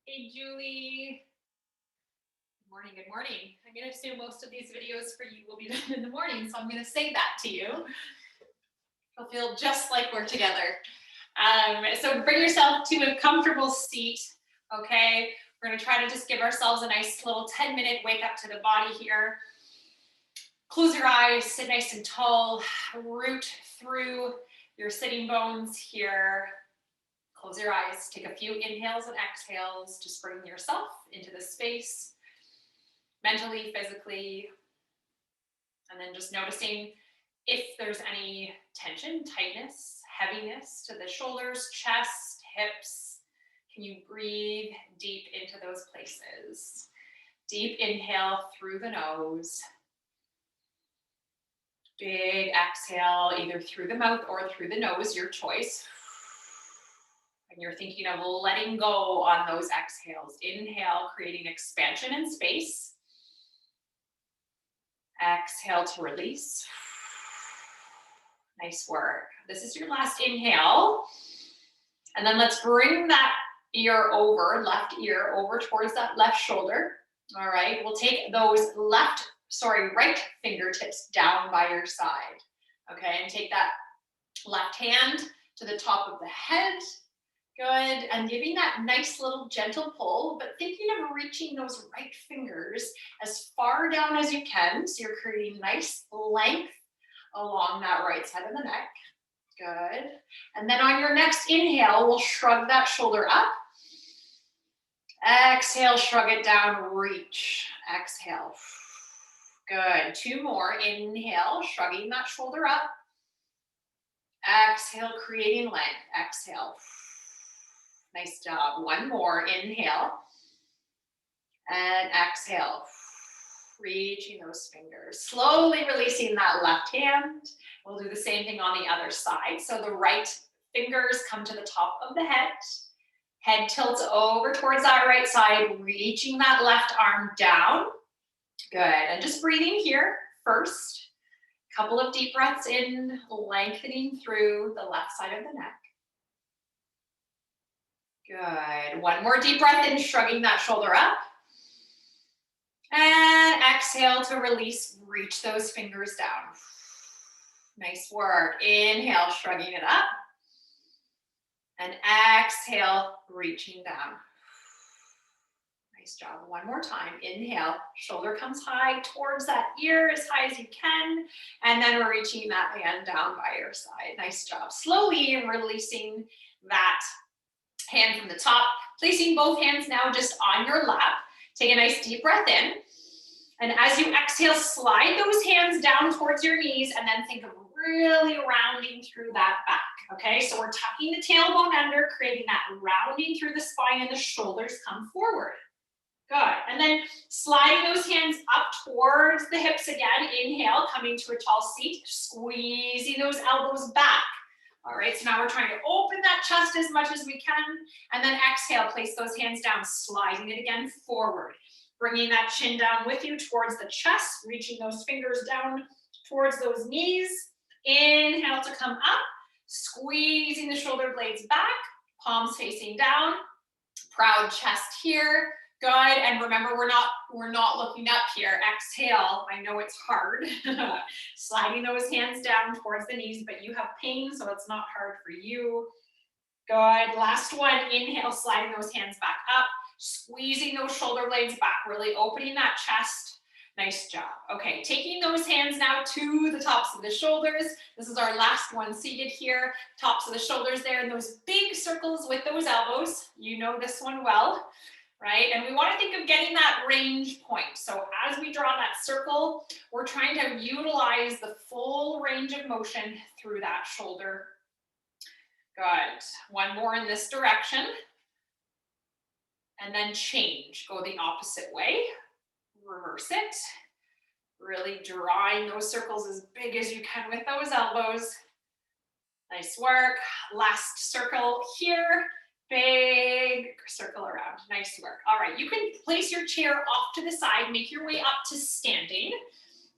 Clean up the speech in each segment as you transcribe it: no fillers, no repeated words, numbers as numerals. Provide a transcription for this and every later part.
Hey, Julie. Good morning, good morning. I'm going to assume most of these videos for you will be done in the morning, so I'm going to say that to you. You'll feel just like we're together. So bring yourself to a comfortable seat, okay? We're going to try to just give ourselves a nice little 10-minute wake up to the body here. Close your eyes, sit nice and tall, root through your sitting bones here. Close your eyes, take a few inhales and exhales, just bring yourself into the space, mentally, physically, and then just noticing if there's any tension, tightness, heaviness to the shoulders, chest, hips. Can you breathe deep into those places? Deep inhale through the nose. Big exhale, either through the mouth or through the nose, your choice. And you're thinking of letting go on those exhales. Inhale, creating expansion and space. Exhale to release. Nice work. This is your last inhale. And then let's bring that ear over, left ear over towards that left shoulder. All right, we'll take those right fingertips down by your side. Okay, and take that left hand to the top of the head. Good, and giving that nice little gentle pull, but thinking of reaching those right fingers as far down as you can, so you're creating nice length along that right side of the neck. Good, and then on your next inhale, we'll shrug that shoulder up. Exhale, shrug it down, reach. Exhale. Good, two more. Inhale, shrugging that shoulder up. Exhale, creating length. Exhale. Nice job. One more. Inhale. And exhale. Reaching those fingers. Slowly releasing that left hand. We'll do the same thing on the other side. So the right fingers come to the top of the head. Head tilts over towards that right side, reaching that left arm down. Good. And just breathing here first. Couple of deep breaths in, lengthening through the left side of the neck. Good. One more deep breath in, shrugging that shoulder up. And exhale to release, reach those fingers down. Nice work. Inhale, shrugging it up. And exhale, reaching down. Nice job. One more time. Inhale, shoulder comes high towards that ear as high as you can. And then we're reaching that hand down by your side. Nice job. Slowly releasing that hand from the top, placing both hands now just on your lap. Take a nice deep breath in. And as you exhale, slide those hands down towards your knees and then think of really rounding through that back. Okay, so we're tucking the tailbone under, creating that rounding through the spine and the shoulders come forward. Good, and then sliding those hands up towards the hips again. Inhale, coming to a tall seat, squeezing those elbows back. All right, so now we're trying to open that chest as much as we can, and then exhale, place those hands down, sliding it again forward. Bringing that chin down with you towards the chest, reaching those fingers down towards those knees. Inhale to come up, squeezing the shoulder blades back, palms facing down, proud chest here. Good, and remember we're not looking up here. Exhale, I know it's hard. Sliding those hands down towards the knees, but you have pain, so it's not hard for you. Good, last one. Inhale, sliding those hands back up, squeezing those shoulder blades back, really opening that chest. Nice job. Okay, taking those hands now to the tops of the shoulders. This is our last one seated here. Tops of the shoulders there, and those big circles with those elbows. You know this one well, right? And we want to think of getting that range point. So as we draw that circle, we're trying to utilize the full range of motion through that shoulder. Good. One more in this direction. And then change. Go the opposite way. Reverse it. Really drawing those circles as big as you can with those elbows. Nice work. Last circle here. Big circle around. Nice work. All right, you can place your chair off to the side, make your way up to standing.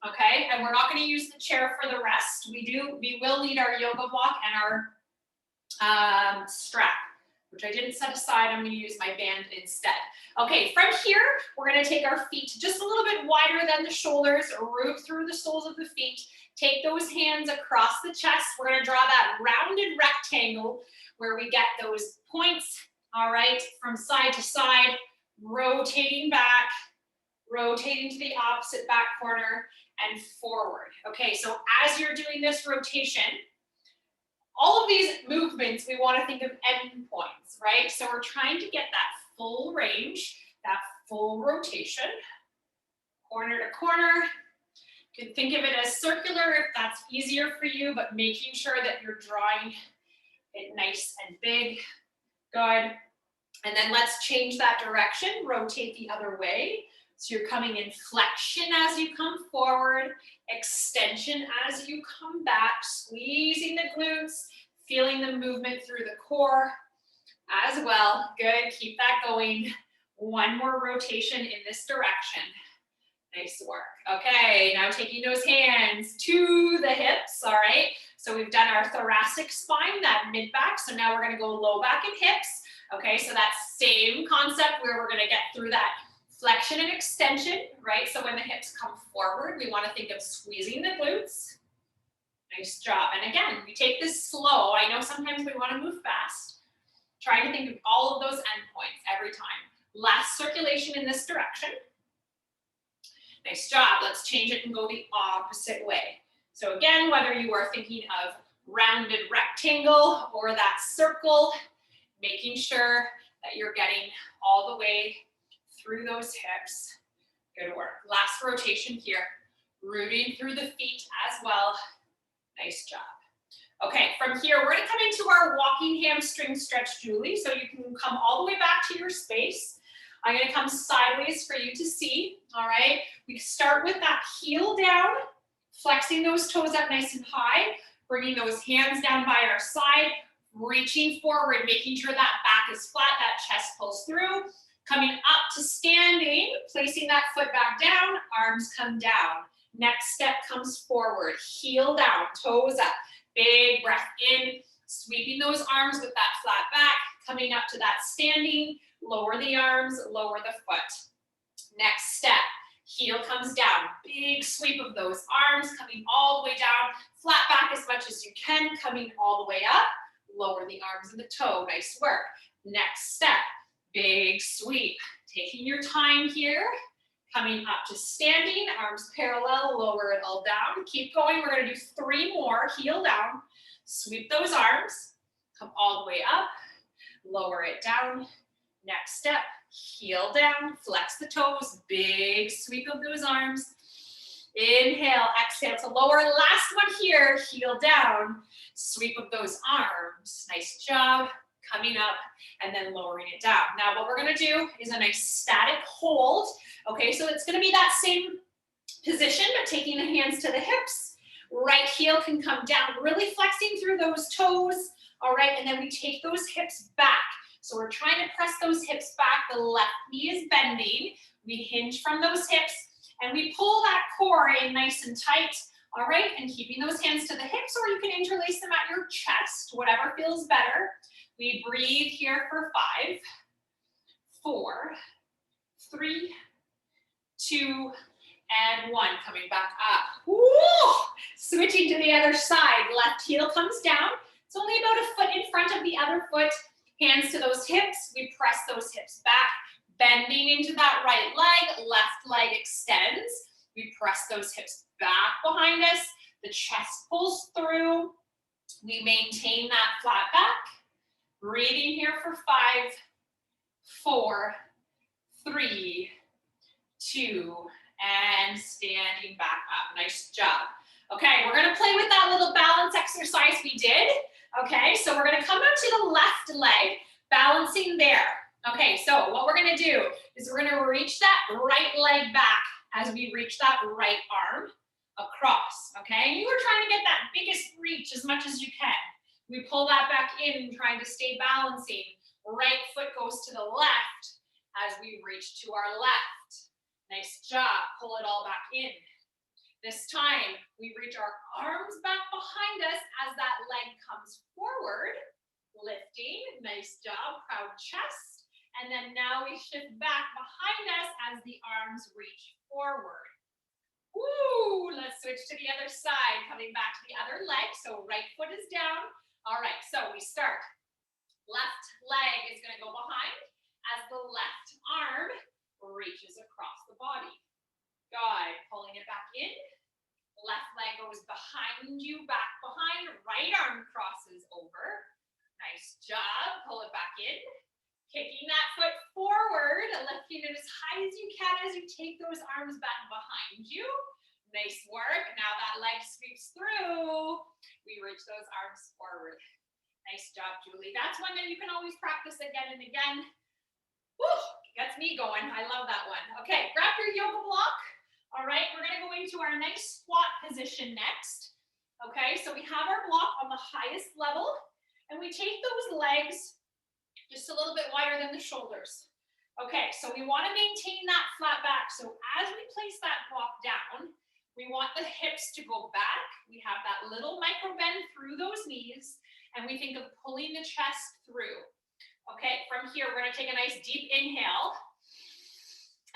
Okay, and we're not going to use the chair for the rest. We will need our yoga block and our strap. which I didn't set aside. I'm going to use my band instead. Okay, from here, we're going to take our feet just a little bit wider than the shoulders, root through the soles of the feet. Take those hands across the chest. We're going to draw that rounded rectangle where we get those points, all right, from side to side, rotating back, rotating to the opposite back corner, and forward. Okay, so as you're doing this rotation, all of these movements, we want to think of end points, right? So we're trying to get that full range, that full rotation, corner to corner. You can think of it as circular if that's easier for you, but making sure that you're drawing it nice and big. Good. And then let's change that direction, rotate the other way. So you're coming in flexion as you come forward, extension as you come back, squeezing the glutes, feeling the movement through the core as well. Good, keep that going. One more rotation in this direction. Nice work. Okay, now taking those hands to the hips, all right? So we've done our thoracic spine, that mid-back, so now we're gonna go low back and hips. Okay, so that same concept where we're gonna get through that flexion and extension, right? So when the hips come forward, we wanna think of squeezing the glutes. Nice job. And again, we take this slow. I know sometimes we wanna move fast. Try to think of all of those endpoints every time. Last circulation in this direction. Nice job. Let's change it and go the opposite way. So again, whether you are thinking of rounded rectangle or that circle, making sure that you're getting all the way through those hips. Good work. Last rotation here. Rooting through the feet as well. Nice job. Okay, from here, we're gonna come into our walking hamstring stretch, Julie. So you can come all the way back to your space. I'm gonna come sideways for you to see, all right? We start with that heel down, flexing those toes up nice and high, bringing those hands down by our side, reaching forward, making sure that back is flat, that chest pulls through, coming up to standing, placing that foot back down, arms come down. Next step comes forward, heel down, toes up, big breath in, sweeping those arms with that flat back, coming up to that standing, lower the arms, lower the foot. Next step, heel comes down, big sweep of those arms, coming all the way down, flat back as much as you can, coming all the way up, lower the arms and the toe, nice work. Next step, big sweep, taking your time here, coming up to standing, arms parallel, lower it all down, keep going, we're gonna do 3 more, heel down, sweep those arms, come all the way up, lower it down. Next step, heel down, flex the toes, big sweep of those arms. Inhale, exhale to lower. Last one here, heel down, sweep of those arms. Nice job, coming up and then lowering it down. Now what we're gonna do is a nice static hold. Okay, so it's gonna be that same position, but taking the hands to the hips. Right heel can come down, really flexing through those toes. All right, and then we take those hips back. So we're trying to press those hips back. The left knee is bending. We hinge from those hips and we pull that core in nice and tight. All right, and keeping those hands to the hips, or you can interlace them at your chest, whatever feels better. We breathe here for 5, 4, 3, 2, and 1. Coming back up. Woo! Switching to the other side. Left heel comes down. It's only about a foot in front of the other foot. Hands to those hips, we press those hips back, bending into that right leg, left leg extends. We press those hips back behind us, the chest pulls through. We maintain that flat back. Breathing here for 5, 4, 3, 2, and standing back up. Nice job. Okay, we're gonna play with that little balance exercise we did. Okay, so we're gonna come up to the left leg, balancing there. Okay, so what we're gonna do is we're gonna reach that right leg back as we reach that right arm across, okay? You are trying to get that biggest reach as much as you can. We pull that back in, trying to stay balancing. Right foot goes to the left as we reach to our left. Nice job, pull it all back in. This time, we reach our arms back behind us as that leg comes forward, lifting lifting. Nice job, proud chest. And then now we shift back behind us as the arms reach forward. Woo! Let's switch to the other side, coming back to the other leg. So right foot is down. All right, so we start. Left leg is gonna go behind as the left arm reaches across the body. Good, pulling it back in. Left leg goes behind you, back behind. Right arm crosses over. Nice job, pull it back in. Kicking that foot forward, lifting it as high as you can as you take those arms back behind you. Nice work. Now that leg sweeps through. We reach those arms forward. Nice job, Julie. That's one that you can always practice again and again. Woo, gets me going. I love that one. Okay, grab your yoga block. All right, we're gonna go into our nice squat position next. Okay, so we have our block on the highest level, and we take those legs just a little bit wider than the shoulders. Okay, so we want to maintain that flat back. So as we place that block down, we want the hips to go back. We have that little micro bend through those knees, and we think of pulling the chest through. Okay, from here, we're going to take a nice deep inhale.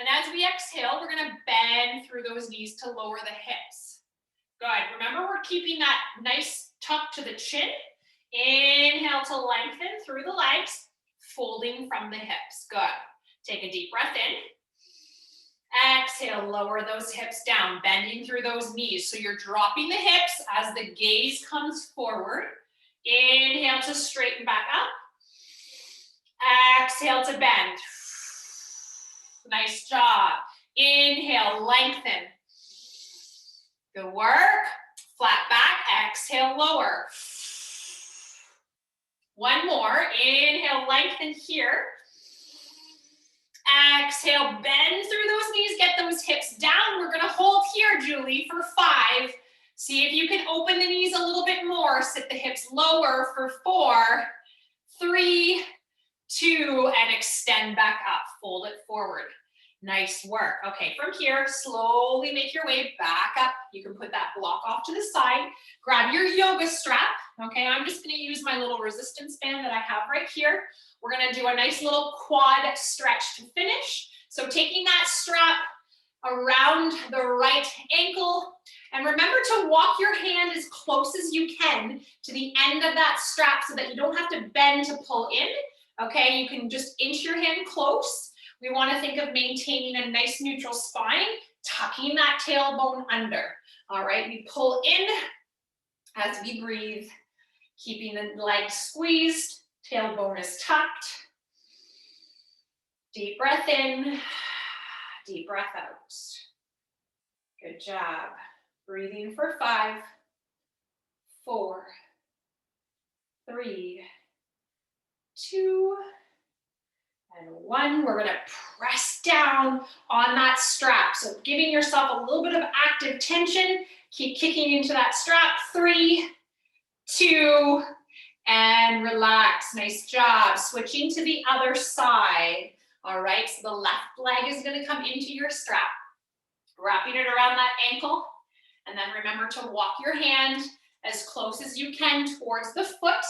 And as we exhale, we're going to bend through those knees to lower the hips. Good. Remember, we're keeping that nice tuck to the chin. Inhale to lengthen through the legs. Folding from the hips. Good. Take a deep breath in. Exhale, lower those hips down, bending through those knees. So you're dropping the hips as the gaze comes forward. Inhale to straighten back up. Exhale to bend. Nice job. Inhale, lengthen. Good work. Flat back. Exhale, lower. One more. Inhale, lengthen here. Exhale, bend through those knees, get those hips down. We're gonna hold here, Julie, for 5. See if you can open the knees a little bit more. Sit the hips lower for 4, 3, 2, and extend back up. Fold it forward. Nice work. Okay, from here, slowly make your way back up. You can put that block off to the side. Grab your yoga strap. Okay, I'm just gonna use my little resistance band that I have right here. We're gonna do a nice little quad stretch to finish. So taking that strap around the right ankle, and remember to walk your hand as close as you can to the end of that strap so that you don't have to bend to pull in. Okay, you can just inch your hand close. We want to think of maintaining a nice neutral spine, tucking that tailbone under. All right, we pull in as we breathe, keeping the legs squeezed, tailbone is tucked. Deep breath in, deep breath out. Good job. Breathing for 5, 4, 3, 2, and 1. We're gonna press down on that strap. So giving yourself a little bit of active tension. Keep kicking into that strap. 3, 2, and relax. Nice job. Switching to the other side. All right, so the left leg is gonna come into your strap. Wrapping it around that ankle. And then remember to walk your hand as close as you can towards the foot,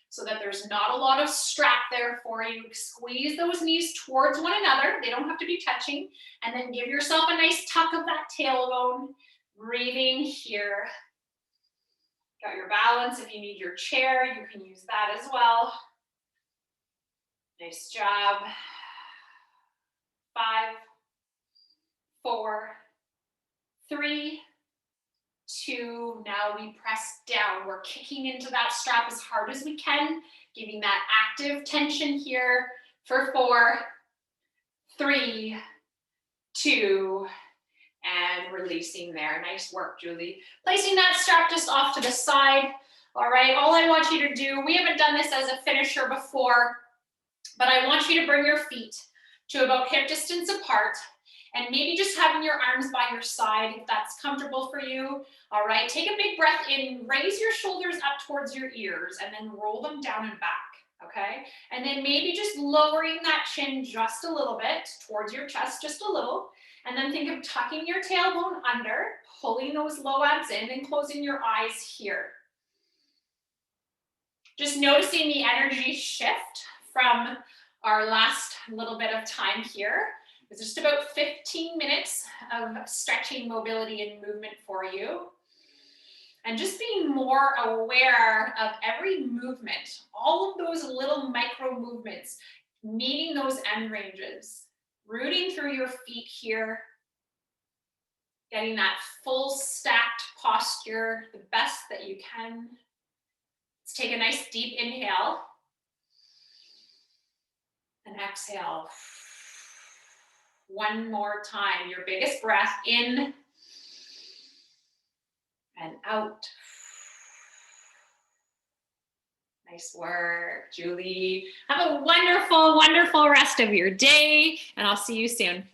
so that there's not a lot of strap there for you. Squeeze those knees towards one another. They don't have to be touching. And then give yourself a nice tuck of that tailbone. Breathing here. Got your balance. If you need your chair, you can use that as well. Nice job. 5, 4, 3, 2, now we press down. We're kicking into that strap as hard as we can, giving that active tension here for 4, 3, 2, and releasing there. Nice work, Julie. Placing that strap just off to the side. All right, all I want you to do, we haven't done this as a finisher before, but I want you to bring your feet to about hip distance apart. And maybe just having your arms by your side, if that's comfortable for you. All right, take a big breath in, raise your shoulders up towards your ears, and then roll them down and back, okay? And then maybe just lowering that chin just a little bit towards your chest, just a little. And then think of tucking your tailbone under, pulling those low abs in, and closing your eyes here. Just noticing the energy shift from our last little bit of time here. It's just about 15 minutes of stretching, mobility, and movement for you. And just being more aware of every movement, all of those little micro movements, meeting those end ranges, rooting through your feet here, getting that full stacked posture, the best that you can. Let's take a nice deep inhale and exhale. One more time, your biggest breath in and out. Nice work, Julie. Have a wonderful, wonderful rest of your day, and I'll see you soon.